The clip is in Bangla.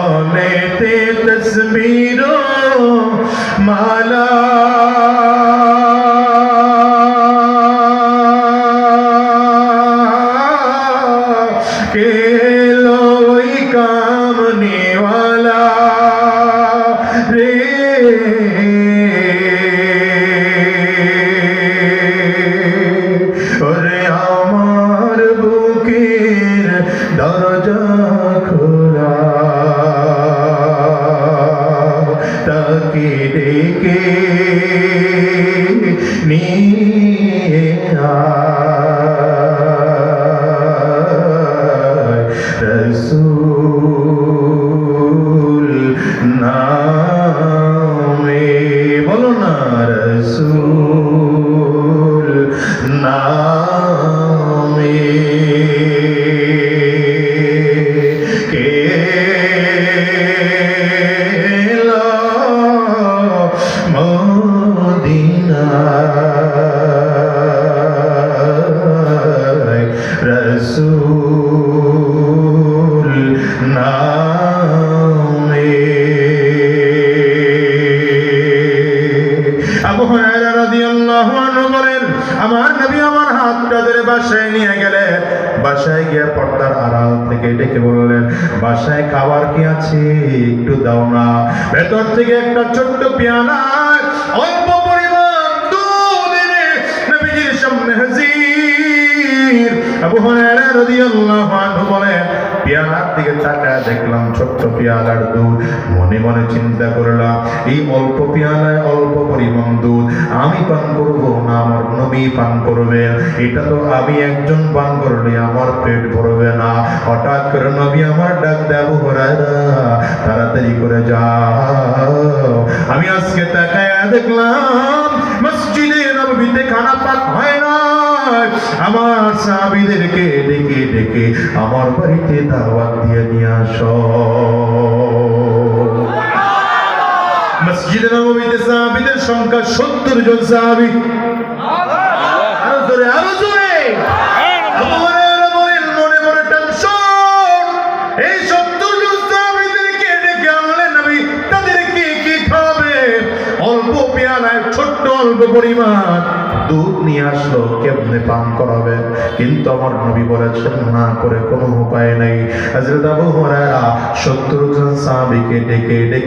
लेते तस्वीरों माला के लोई कामने वाला रे ओरे आमार बुकेर दरजा खोला ताके डेके निये आय रसूल नामे बोलो ना रसूल नामे के रसूल नामे আবু হুরায়রা রাদিয়াল্লাহু আনহু বলেন আমার নবী আমার হাতটা ধরে বাসায় নিয়ে গেলেন বাসায় গিয়ে পর্দার আড়াল থেকে ডেকে বললেন বাসায় খাবার কি আছে একটু দাও না ভেতর থেকে একটা ছোট্ট পেয়ালা অল্প পরিমাণ দুধ এনে নবীজির সামনে হাজির আবু হুরায়রা রাদিয়াল্লাহু আনহু বলেন পেয়ালার দিকে তাকায় দেখলাম ছোট্ট পেয়ালার দুধ মনে মনে চিন্তা করলাম এই অল্প পেয়ালায় অল্প পরিমাণ দুধ আমি পান করবো না আমার নবী পান করবে এটা তো আমি একজন পান করলে আমার পেট ভরবে না হঠাৎ করে নবী আমার ডাক দেয় আবু হুরায়রা তাড়াতাড়ি করে যাও আমি আজকে তাকায় দেখলাম মসজিদে নববীতে খানা পাক হয় না আমার সাহাবীদেরকে ডেকে ডেকে আমার বাড়িতে দাওয়াত দিয়ে নিয়ে আসো মসজিদে নববীতে সাহাবীদের সংখ্যা 70 জন সাহাবী আরো জোরে আবু হুরায়রা বলেন মনে মনে টেনশন এই 70 জন সাহাবীদেরকে ডেকে আনলেন নবী তাদেরকে কি খাবে অল্প পেয়ালায় ছোট্ট অল্প পরিমাণ দুধ নিয়ে আসলো কেমনে পান করাবে কিন্তু আমার নবী বলেছেন না করে কোনো উপায় নেই হযরত আবু হুরায়রা 70 জন সাহাবীকে ডেকে ডেকে